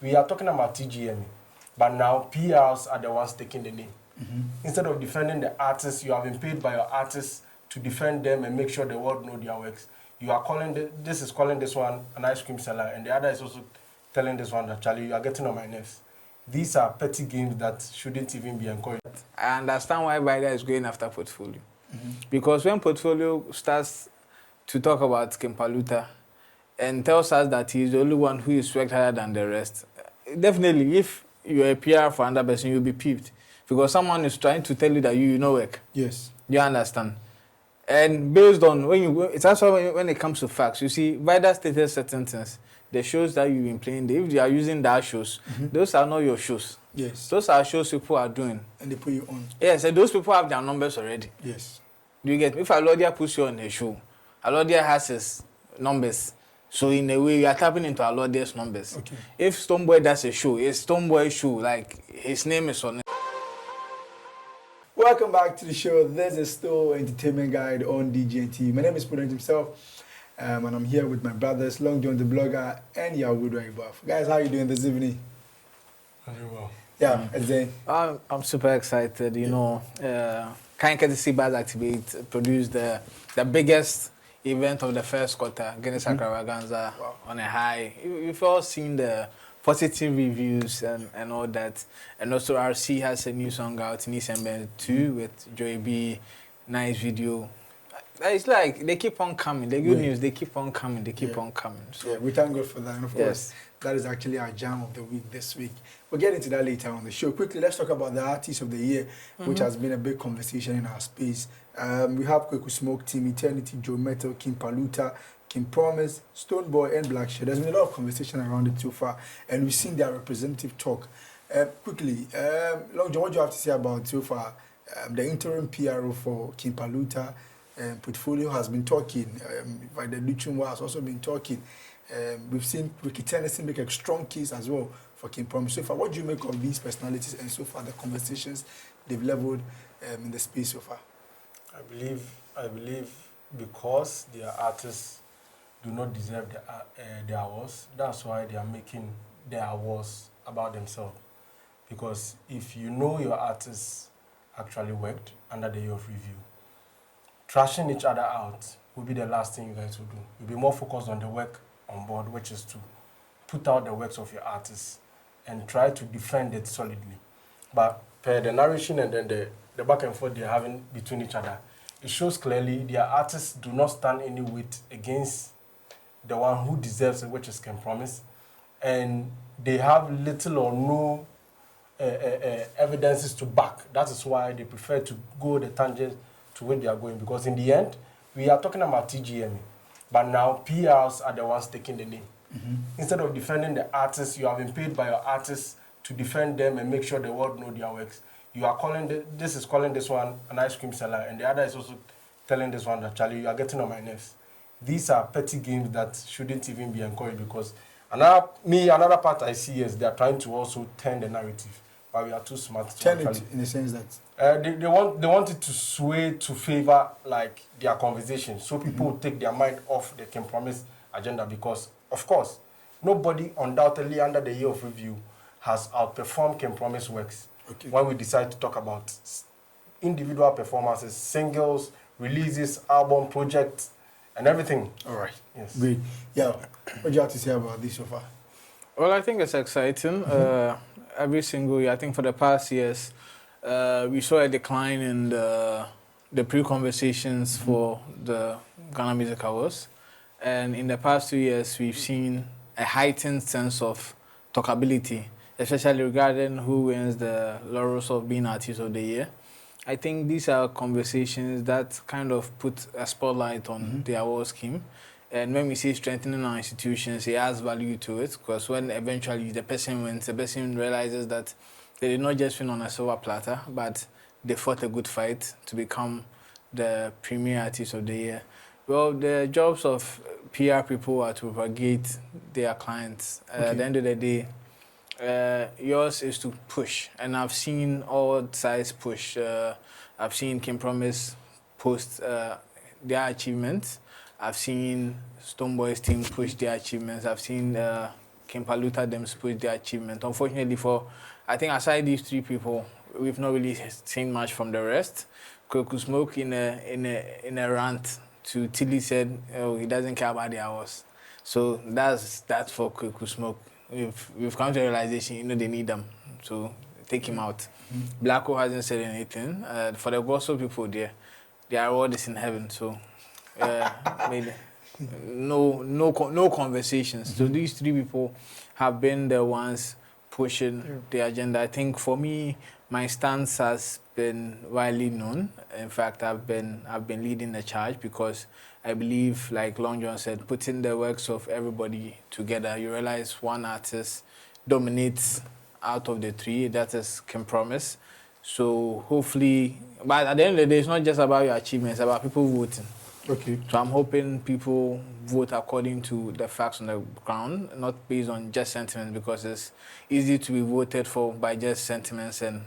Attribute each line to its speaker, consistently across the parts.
Speaker 1: we are talking about TGM, but now PRs are the ones taking the name. Instead of defending the artists, you have been paid by your artists to defend them and make sure the world know their works. You are calling this is calling this one an ice cream seller, and the other is also telling this one that Charlie, you are getting on my nerves. These are petty games that shouldn't even be encouraged.
Speaker 2: I understand why Vida is going after Portfolio. Because when Portfolio starts to talk about King Paluta and tells us that he's the only one who is worked harder than the rest, definitely, if you're a PR for another person, you'll be peeved. Because someone is trying to tell you that you know work.
Speaker 3: Yes.
Speaker 2: You understand? And based on it's also when it comes to facts, you see, Vida stated certain things. The shows that you've been playing, if they are using that shows, those are not your shows.
Speaker 3: Yes.
Speaker 2: Those are shows people are doing.
Speaker 3: And they put you on.
Speaker 2: Yes, and those people have their numbers already.
Speaker 3: Yes.
Speaker 2: Do you get me? If Alodia puts you on a show, Alodia has his numbers. So in a way, you are tapping into Alodia's numbers.
Speaker 3: Okay.
Speaker 2: If Stonebwoy does a show, it's Stonebwoy show, like his name is on it.
Speaker 3: Welcome back to the show. This is still Entertainment Guide on DGNT. My name is Prudent himself, and I'm here with my brothers, Long John the Blogger and Yahoo Buff. Guys, how are you doing this evening?
Speaker 1: I'm doing well.
Speaker 3: Yeah, Zane.
Speaker 2: I'm super excited. You know, Kind Courtesy Buzz Activate produced the biggest event of the first quarter, Guinness Extravaganza, on a high. You've all seen the positive reviews and all that. And also RC has a new song out, Nisembe 2, with Joey B. Nice video. It's like they keep on coming. The good news, they keep on coming. They keep on coming. So.
Speaker 3: Yeah, we thank God for that. And of course, that is actually our jam of the week this week. We'll get into that later on the show. Quickly, let's talk about the Artist of the Year, which has been a big conversation in our space. We have Kweku Smoke, Team Eternity, Joe Metal, King Paluta, King Promise, Stonebwoy, and Blackshear. There's been a lot of conversation around it so far, and we've seen their representative talk. Quickly, Long John, what do you have to say about so far? The interim PRO for King Paluta Portfolio has been talking. Vida Adutumwaa has also been talking. We've seen Ricky Tennessee make a strong case as well for King Promise. So far, what do you make of these personalities and so far the conversations they've leveled in the space so far?
Speaker 1: I believe because their artists do not deserve the awards, that's why they are making their awards about themselves. Because if you know your artists actually worked under the year of review, trashing each other out will be the last thing you guys will do. You'll be more focused on the work on board, which is to put out the works of your artists and try to defend it solidly. But per the narration and then the back and forth they're having between each other, it shows clearly their artists do not stand any weight against the one who deserves it, which is King Promise. And they have little or no evidences to back. That is why they prefer to go the tangent to where they are going. Because in the end, we are talking about TGM, but now PRs are the ones taking the name. Instead of defending the artists, you have been paid by your artists to defend them and make sure the world know their works. You are calling this is calling this one an ice cream seller, and the other is also telling this one that Charlie, you are getting on my nerves. These are petty games that shouldn't even be encouraged because another part I see is they are trying to also turn the narrative, but we are too smart to
Speaker 3: turn it in the sense
Speaker 1: that they want it to sway to favor like their conversation, so people will take their mind off the King Promise agenda because, of course, nobody undoubtedly under the year of review has outperformed King Promise works. When we decide to talk about individual performances, singles, releases, album, projects, and everything.
Speaker 3: All right.
Speaker 1: Yes.
Speaker 3: Great. Yeah. What do you have to say about this so far?
Speaker 2: Well, I think it's exciting. Every single year, I think for the past years, we saw a decline in the pre-conversations for the Ghana Music Awards. And in the past 2 years, we've seen a heightened sense of talkability, especially regarding who wins the laurels of being Artist of the Year. I think these are conversations that kind of put a spotlight on the award scheme. And when we say strengthening our institutions, it adds value to it because when eventually the person wins, the person realizes that they did not just win on a silver platter, but they fought a good fight to become the premier Artist of the Year. Well, the jobs of PR people are to propagate their clients. At the end of the day, yours is to push, and I've seen all sides push. I've seen King Promise post their achievements. I've seen Stonebwoy's team push their achievements. I've seen King Paluta them support their achievement. Unfortunately I think aside these three people, we've not really seen much from the rest. Kweku Smoke in a rant to Tilly said, oh, he doesn't care about the hours. So that's for Kweku Smoke. We've come to a realization, they need them. So take him out. Blacko hasn't said anything. For the gospel people there, their reward is in heaven. So maybe no conversations. So these three people have been the ones pushing the agenda. I think for me, my stance has been widely known. In fact, I've been leading the charge because I believe, like Long John said, putting the works of everybody together, you realize one artist dominates out of the three. That is King Promise. So hopefully, but at the end of the day, it's not just about your achievements, it's about people voting.
Speaker 3: Okay.
Speaker 2: So I'm hoping people vote according to the facts on the ground, not based on just sentiments, because it's easy to be voted for by just sentiments and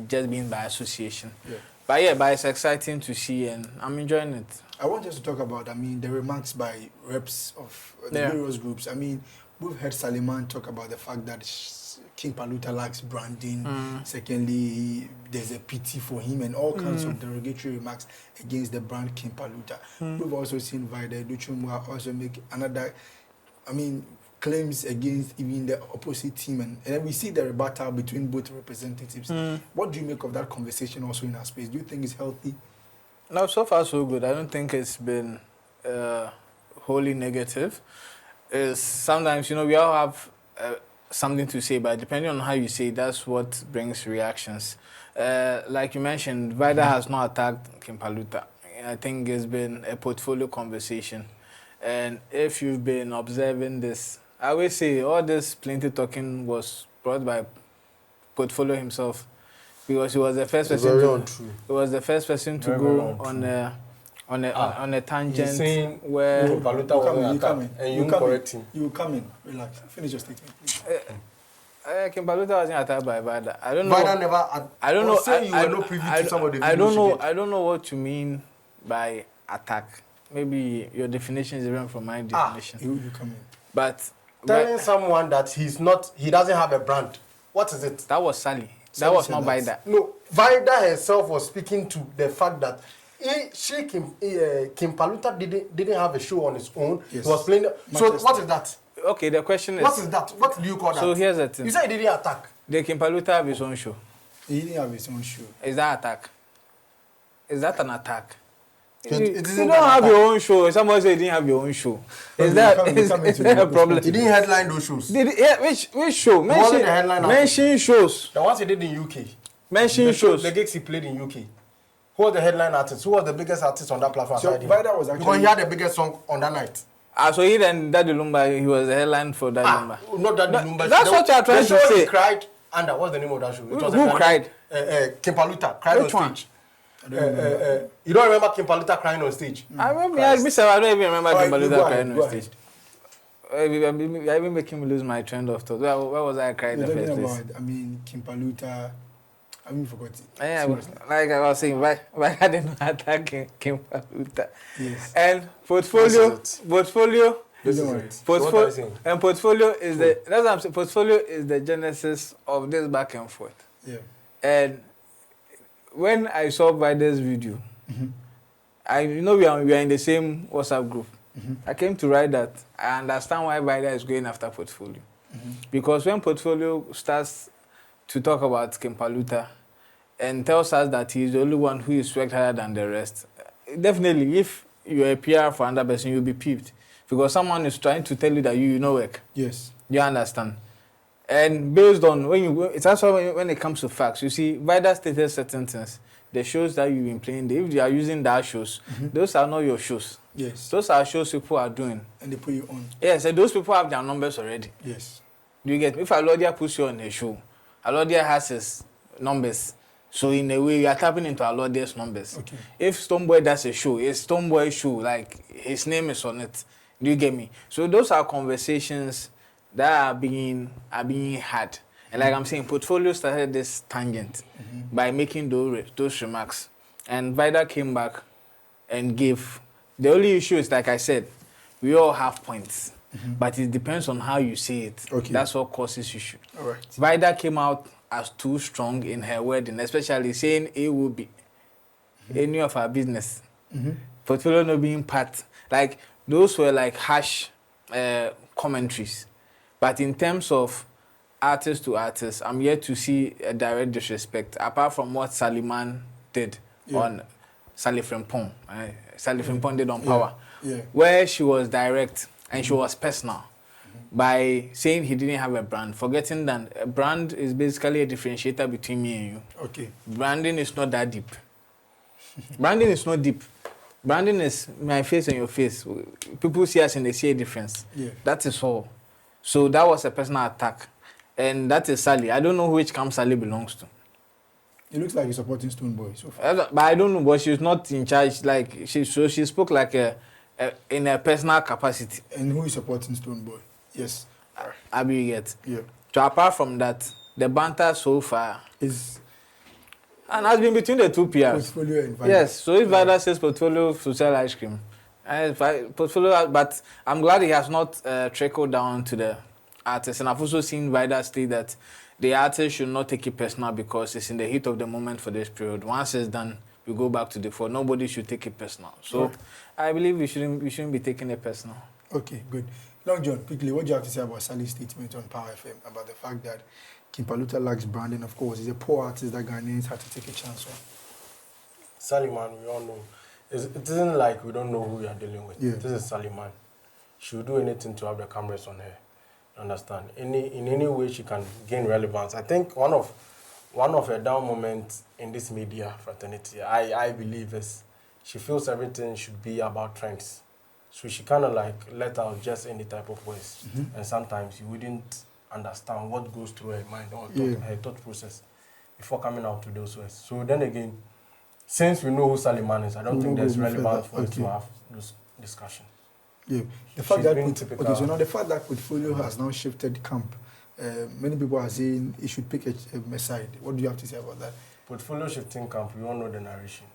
Speaker 2: just being by association. Yeah. But it's exciting to see, and I'm enjoying it.
Speaker 3: I want us to talk about, the remarks by reps of the various groups. We've heard Saliman talk about the fact that King Paluta lacks branding. Secondly, there's a pity for him and all kinds of derogatory remarks against the brand King Paluta. We've also seen Vida Adutumwaa also make another, claims against even the opposite team. And then we see the rebuttal between both representatives. What do you make of that conversation also in our space? Do you think it's healthy?
Speaker 2: No, so far so good. I don't think it's been wholly negative. Sometimes, we all have something to say, but depending on how you say it, that's what brings reactions. Like you mentioned, Vida has not attacked King Paluta. I think it's been a portfolio conversation. And if you've been observing this, I always say all this plenty talking was brought by Portfolio himself. Because he was the first person. He was the first person to go on a tangent where
Speaker 1: Paluta was coming. And you correct him.
Speaker 3: You come in. Relax. Finish your statement, please.
Speaker 2: King Paluta wasn't attacked by Vida. I don't know.
Speaker 3: Vida never.
Speaker 2: I don't know.
Speaker 3: You were not privy to some of the videos.
Speaker 2: I don't know what you mean by attack. Maybe your definition is different from my definition.
Speaker 3: You come in.
Speaker 2: But
Speaker 1: telling someone that he doesn't have a brand. What is it?
Speaker 2: That was Sally. That was not Vida.
Speaker 1: No, Vida herself was speaking to the fact that King Paluta didn't have a show on his own. Yes. He was playing. So what is that?
Speaker 2: Okay, the question is.
Speaker 1: What is that? What do you call that?
Speaker 2: So here's the thing.
Speaker 1: You said he didn't attack.
Speaker 2: Did King Paluta have his own show?
Speaker 3: He didn't have his own show.
Speaker 2: Is that attack? Is that an attack?
Speaker 3: You
Speaker 2: don't have your own show. Somebody said you didn't have your own show. Is that a problem?
Speaker 1: He didn't headline those shows.
Speaker 2: Which show? Mention shows.
Speaker 1: The ones he did in UK.
Speaker 2: Mention shows.
Speaker 1: The gigs he played in UK. Who was the headline artist? Who was the biggest artist on that platform?
Speaker 3: So Vida was actually...
Speaker 1: Because he had the biggest song on that night.
Speaker 2: So he then Daddy Lumba, he was the headline for Daddy Lumba.
Speaker 1: Not Daddy Lumba.
Speaker 2: That's what you are trying to say.
Speaker 1: He cried under. What's the name of that show?
Speaker 2: Who cried?
Speaker 1: King Paluta cried
Speaker 2: Which
Speaker 1: on stage. You don't remember King Paluta crying on stage?
Speaker 2: I don't even remember King Paluta crying on stage. I even making me lose my trend of thought. Where was I crying in the first place?
Speaker 3: King Paluta. I forgot it.
Speaker 2: Yeah, like I was saying, why I didn't attack King Paluta?
Speaker 3: Yes.
Speaker 2: And portfolio is the that's what I'm saying. Portfolio is the genesis of this back and forth.
Speaker 3: Yeah.
Speaker 2: And when I saw Vida's video, we are in the same WhatsApp group. I came to write that I understand why Vida is going after Portfolio. Because when Portfolio starts to talk about King Paluta and tells us that he is the only one who is worked harder than the rest, definitely if you're a PR for another person, you'll be peeved. Because someone is trying to tell you that you know work.
Speaker 3: Yes.
Speaker 2: You understand? And based on it's also when it comes to facts, you see, Vida stated certain things. The shows that you've been playing, if you are using that shows, those are not your shows.
Speaker 3: Yes.
Speaker 2: Those are shows people are doing.
Speaker 3: And they put you on.
Speaker 2: Yes, and those people have their numbers already.
Speaker 3: Yes.
Speaker 2: Do you get me? If Alodia puts you on a show, Alodia has his numbers. So in a way, you are tapping into Alodia's numbers. Okay. If Stonebwoy does a show, it's Stonebwoy show, like his name is on it. Do you get me? So those are conversations that are being had. And like I'm saying, Portfolio started this tangent by making those remarks. And Vida came back and gave. The only issue is, like I said, we all have points. but it depends on how you say it.
Speaker 3: Okay.
Speaker 2: That's what causes issue.
Speaker 3: All right.
Speaker 2: Vida came out as too strong in her wedding, especially saying it will be any of our business. Portfolio no being part. Like, those were like harsh commentaries. But in terms of artist to artist, I'm yet to see a direct disrespect, apart from what Saliman did on Sally Frimpong. Sally Frimpong did on Power, where she was direct and she was personal by saying he didn't have a brand, forgetting that a brand is basically a differentiator between me and you.
Speaker 3: Okay.
Speaker 2: Branding is not that deep. Branding is not deep. Branding is my face and your face. People see us and they see a difference.
Speaker 3: Yeah.
Speaker 2: That is all. So that was a personal attack. And that is Sally. I don't know which camp Sally belongs to.
Speaker 3: It looks like you're supporting Stonebwoy so far.
Speaker 2: But I don't know, but she's not in charge. Like, she spoke like in a personal capacity.
Speaker 3: And who is supporting Stonebwoy? Yes.
Speaker 2: Abi, you get.
Speaker 3: Yeah.
Speaker 2: So apart from that, the banter so far
Speaker 3: Is
Speaker 2: and has been between the two PRs.
Speaker 3: Portfolio and Vida.
Speaker 2: Yes. So if Vida says Portfolio to sell ice cream, Portfolio, but I'm glad it has not trickled down to the artists. And I've also seen Vida state that the artist should not take it personal because it's in the heat of the moment for this period. Once it's done, we go back to the floor. Nobody should take it personal. So I believe we shouldn't be taking it personal.
Speaker 3: Okay, good. Long John, quickly, what do you have to say about Sally's statement on Power FM about the fact that King Paluta lacks branding? Of course, he's a poor artist that Ghanaians had to take a chance on.
Speaker 1: Sally, man, we all know. It isn't like we don't know who we are dealing with.
Speaker 3: Yeah.
Speaker 1: This is Sally, man. She will do anything to have the cameras on her. Understand? In any way she can gain relevance. I think one of her down moments in this media fraternity, I believe, is she feels everything should be about trends. So she kind of like let out just any type of voice. And sometimes you wouldn't understand what goes through her mind or her thought process before coming out to those words. So then again, since we know who Saliman is, I don't think there's relevance for us to have this discussion.
Speaker 3: Yeah, the fact that
Speaker 1: typical.
Speaker 3: so now the fact that Portfolio has now shifted camp, many people are saying he should pick a side. What do you have to say about that?
Speaker 1: Portfolio shifting camp, we all know the narration.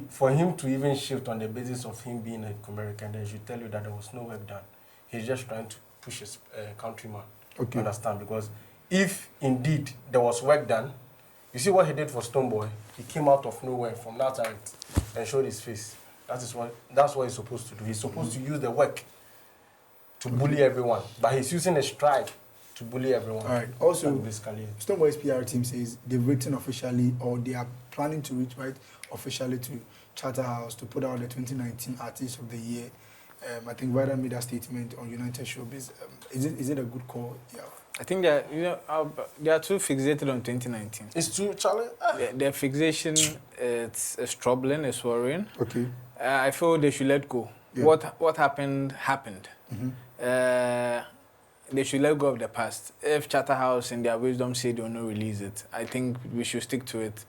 Speaker 1: For him to even shift on the basis of him being a American, they should tell you that there was no work done. He's just trying to push his countryman.
Speaker 3: Okay.
Speaker 1: You understand? Because if indeed there was work done, you see what he did for Stonebwoy. He came out of nowhere from Nazareth and showed his face. That's what he's supposed to do. He's supposed to use the work to bully everyone, but he's using a strike to bully everyone.
Speaker 3: All right. Also,
Speaker 1: basically,
Speaker 3: Stonebwoy's PR team says they've written officially, or they are planning to write officially to Charterhouse to put out the 2019 Artist of the Year. I think Vida made a statement on United Showbiz. Is it a good call? Yeah.
Speaker 2: I think that they are too fixated on 2019.
Speaker 1: it's too challenging.
Speaker 2: Their fixation it's troubling, it's worrying.
Speaker 3: Okay.
Speaker 2: I feel they should let go.
Speaker 3: Yeah.
Speaker 2: What happened. They should let go of the past. If Charterhouse in their wisdom say they will not release it, I think we should stick to it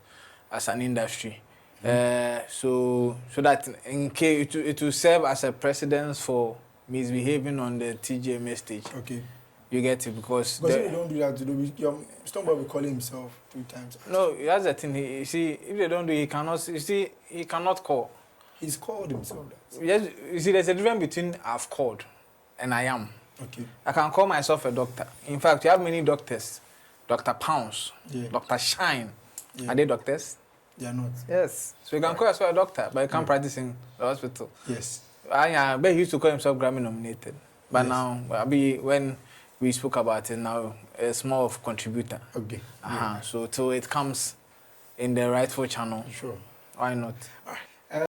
Speaker 2: as an industry. So that in case it will serve as a precedence for misbehaving on the TGMA stage.
Speaker 3: Okay.
Speaker 2: You get it because
Speaker 3: if you don't do that, Stonebwoy will call himself 3 times.
Speaker 2: No, that's the thing. You see, if they don't do it, he cannot. You see, he cannot call.
Speaker 3: He's called himself that.
Speaker 2: Yes, you see, there's a difference between I've called and I am.
Speaker 3: Okay.
Speaker 2: I can call myself a doctor. In fact, you have many doctors. Dr. Pounce, Dr. Shine. Are they doctors?
Speaker 3: They are not.
Speaker 2: Yes. So you can call yourself a doctor, but you can't practice in the hospital.
Speaker 3: Yes.
Speaker 2: I bet he used to call himself Grammy nominated. But now, when we spoke about it now, it's more of contributor.
Speaker 3: Okay.
Speaker 2: So till it comes in the rightful channel.
Speaker 3: Sure.
Speaker 2: Why not?
Speaker 3: All right.